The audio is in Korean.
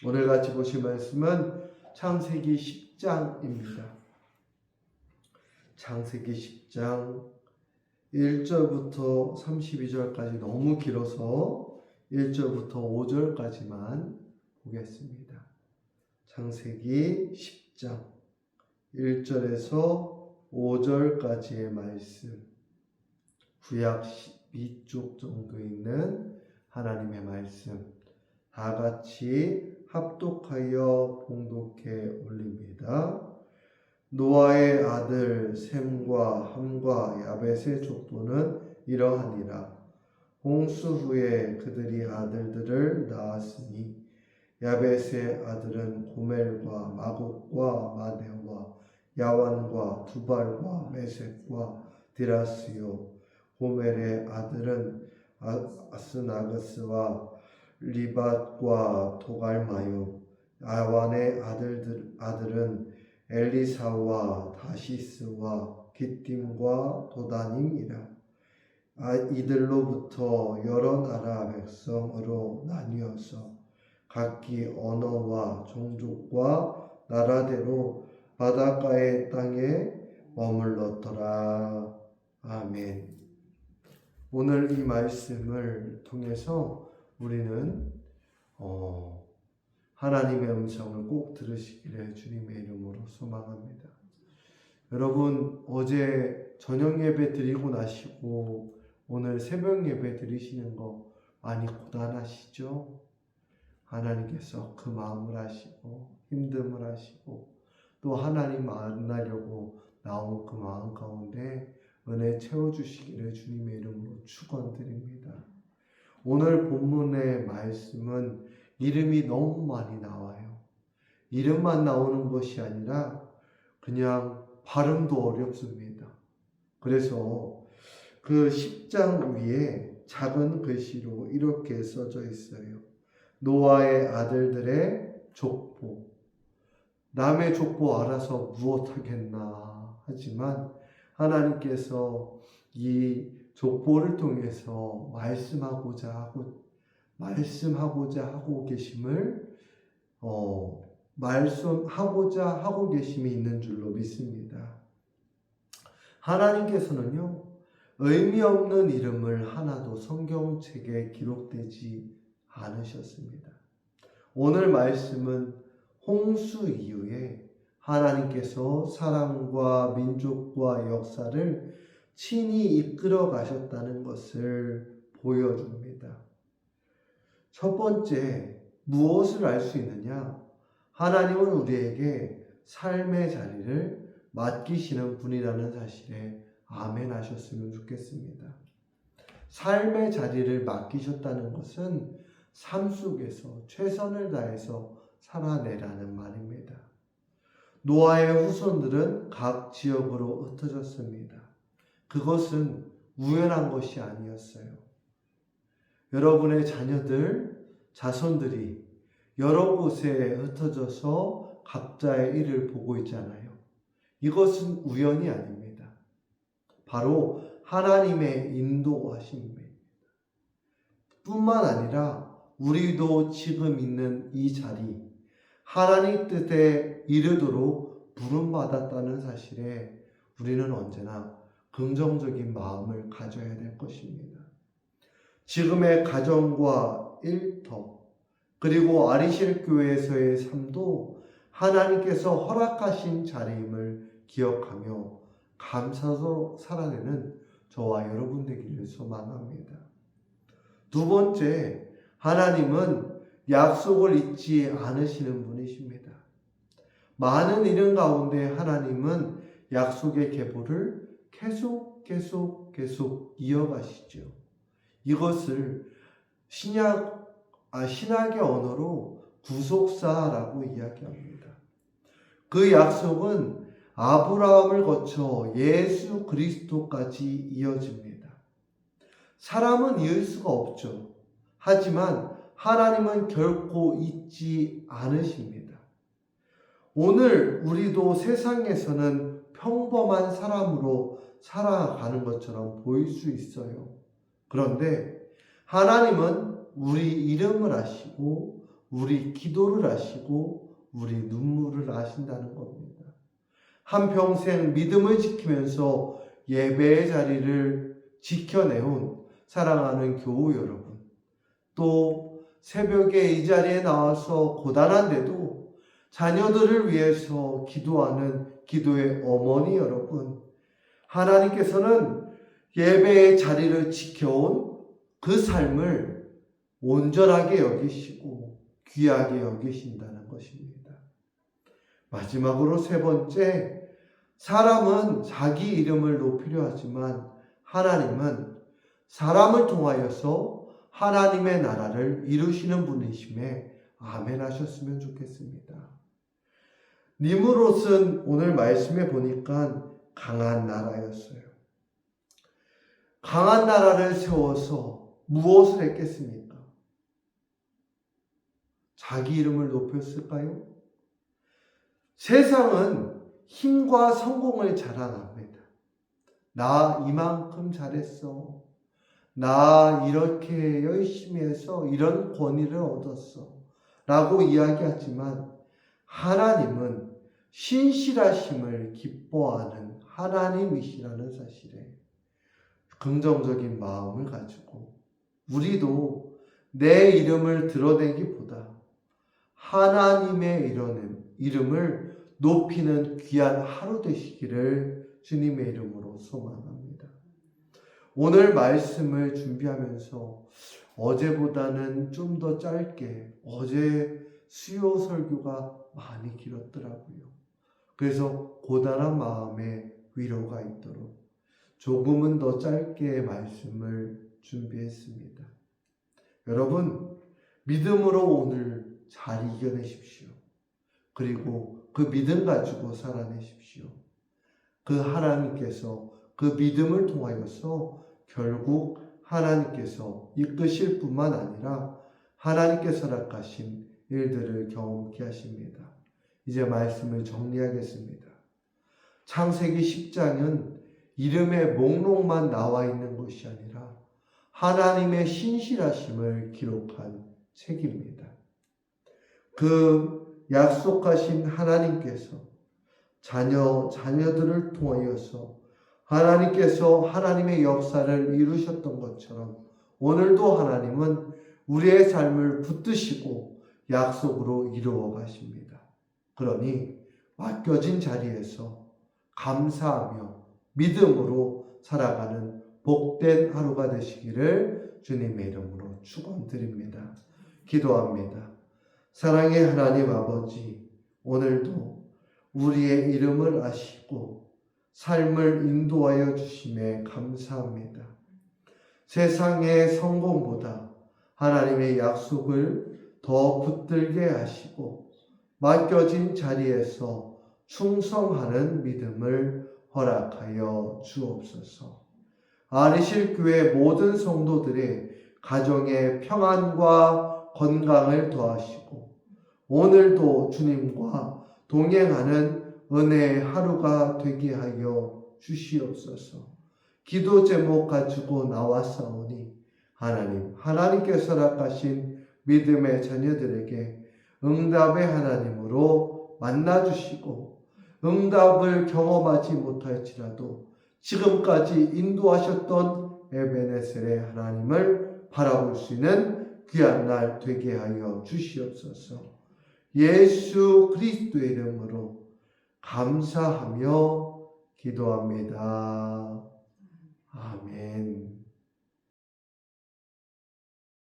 오늘 같이 보실 말씀은 창세기 10장입니다. 창세기 10장 1절부터 32절까지 너무 길어서 1절부터 5절까지만 보겠습니다. 창세기 10장 1절에서 5절까지의 말씀, 구약 12쪽 정도 있는 하나님의 말씀 다 같이 합독하여 봉독해 올립니다. 노아의 아들 셈과 함과 야벳의 족보는 이러하니라. 홍수 후에 그들이 아들들을 낳았으니 야벳의 아들은 고멜과 마곡과 마네와 야완과 두발과 메섹과 디라스요. 고멜의 아들은 아스나그스와 리밧과 도갈마요. 야완의 아들은 엘리사와 다시스와 기띔과 도다님이라. 이들로부터 여러 나라 백성으로 나뉘어서 각기 언어와 종족과 나라대로 바닷가의 땅에 머물렀더라. 아멘. 오늘 이 말씀을 통해서 우리는 하나님의 음성을 꼭 들으시기를 주님의 이름으로 소망합니다. 여러분, 어제 저녁 예배 드리고 나시고 오늘 새벽 예배 드리시는 거 많이 고단하시죠? 하나님께서 그 마음을 아시고 힘듦을 아시고 또 하나님 만나려고 나온 그 마음 가운데 은혜 채워주시기를 주님의 이름으로 축원드립니다. 오늘 본문의 말씀은 이름이 너무 많이 나와요. 이름만 나오는 것이 아니라 그냥 발음도 어렵습니다. 그래서 그 10장 위에 작은 글씨로 이렇게 써져 있어요. 노아의 아들들의 족보. 남의 족보 알아서 무엇하겠나 하지만 하나님께서 이 족보를 통해서 말씀하고자 하고 계심을 말씀하고자 하고 계심이 있는 줄로 믿습니다. 하나님께서는요, 의미 없는 이름을 하나도 성경책에 기록되지 않으셨습니다. 오늘 말씀은 홍수 이후에 하나님께서 사람과 민족과 역사를 친히 이끌어 가셨다는 것을 보여줍니다. 첫 번째, 무엇을 알 수 있느냐? 하나님은 우리에게 삶의 자리를 맡기시는 분이라는 사실에 아멘 하셨으면 좋겠습니다. 삶의 자리를 맡기셨다는 것은 삶 속에서 최선을 다해서 살아내라는 말입니다. 노아의 후손들은 각 지역으로 흩어졌습니다. 그것은 우연한 것이 아니었어요. 여러분의 자손들이 여러 곳에 흩어져서 각자의 일을 보고 있잖아요. 이것은 우연이 아닙니다. 바로 하나님의 인도하심입니다. 뿐만 아니라 우리도 지금 있는 이 자리, 하나님 뜻에 이르도록 부름받았다는 사실에 우리는 언제나 긍정적인 마음을 가져야 될 것입니다. 지금의 가정과 일터, 그리고 아리실 교회에서의 삶도 하나님께서 허락하신 자리임을 기억하며 감사로 살아내는 저와 여러분 되기를 소망합니다. 두 번째, 하나님은 약속을 잊지 않으시는 분이십니다. 많은 이름 가운데 하나님은 약속의 계보를 계속 이어가시죠. 이것을 신학의 언어로 구속사라고 이야기합니다. 그 약속은 아브라함을 거쳐 예수 그리스도까지 이어집니다. 사람은 이을 수가 없죠. 하지만 하나님은 결코 잊지 않으십니다. 오늘 우리도 세상에서는 평범한 사람으로 살아가는 것처럼 보일 수 있어요. 그런데 하나님은 우리 이름을 아시고 우리 기도를 아시고 우리 눈물을 아신다는 겁니다. 한평생 믿음을 지키면서 예배의 자리를 지켜내온 사랑하는 교우 여러분, 또 새벽에 이 자리에 나와서 고단한데도 자녀들을 위해서 기도하는 기도의 어머니 여러분, 하나님께서는 예배의 자리를 지켜온 그 삶을 온전하게 여기시고 귀하게 여기신다는 것입니다. 마지막으로 세 번째, 사람은 자기 이름을 높이려 하지만 하나님은 사람을 통하여서 하나님의 나라를 이루시는 분이심에 아멘 하셨으면 좋겠습니다. 니므롯은 오늘 말씀에 보니까 강한 나라였어요. 강한 나라를 세워서 무엇을 했겠습니까? 자기 이름을 높였을까요? 세상은 힘과 성공을 자랑합니다. 나 이만큼 잘했어. 나 이렇게 열심히 해서 이런 권위를 얻었어. 라고 이야기하지만 하나님은 신실하심을 기뻐하는 하나님이시라는 사실에 긍정적인 마음을 가지고 우리도 내 이름을 드러내기보다 하나님의 이름을 높이는 귀한 하루 되시기를 주님의 이름으로 소망합니다. 오늘 말씀을 준비하면서 어제보다는 좀 더 짧게, 어제 수요 설교가 많이 길었더라고요. 그래서 고단한 마음에 위로가 있도록 조금은 더 짧게 말씀을 준비했습니다. 여러분, 믿음으로 오늘 잘 이겨내십시오. 그리고 그 믿음 가지고 살아내십시오. 그 하나님께서 그 믿음을 통하여서 결국 하나님께서 이끄실 뿐만 아니라 하나님께서 허락하신 일들을 경험케 하십니다. 이제 말씀을 정리하겠습니다. 창세기 10장은 이름의 목록만 나와 있는 것이 아니라 하나님의 신실하심을 기록한 책입니다. 그 약속하신 하나님께서 자녀들을 통하여서 하나님께서 하나님의 역사를 이루셨던 것처럼 오늘도 하나님은 우리의 삶을 붙드시고 약속으로 이루어 가십니다. 그러니 맡겨진 자리에서 감사하며 믿음으로 살아가는 복된 하루가 되시기를 주님의 이름으로 축원드립니다. 기도합니다. 사랑의 하나님 아버지, 오늘도 우리의 이름을 아시고 삶을 인도하여 주심에 감사합니다. 세상의 성공보다 하나님의 약속을 더 붙들게 하시고 맡겨진 자리에서 충성하는 믿음을 허락하여 주옵소서. 안희실교회 모든 성도들의 가정의 평안과 건강을 더하시고 오늘도 주님과 동행하는 은혜의 하루가 되게 하여 주시옵소서. 기도 제목 가지고 나왔사오니 하나님께서 허락하신 믿음의 자녀들에게 응답의 하나님으로 만나주시고 응답을 경험하지 못할지라도 지금까지 인도하셨던 에베네셀의 하나님을 바라볼 수 있는 귀한 날 되게 하여 주시옵소서. 예수 그리스도의 이름으로 감사하며 기도합니다. 아멘.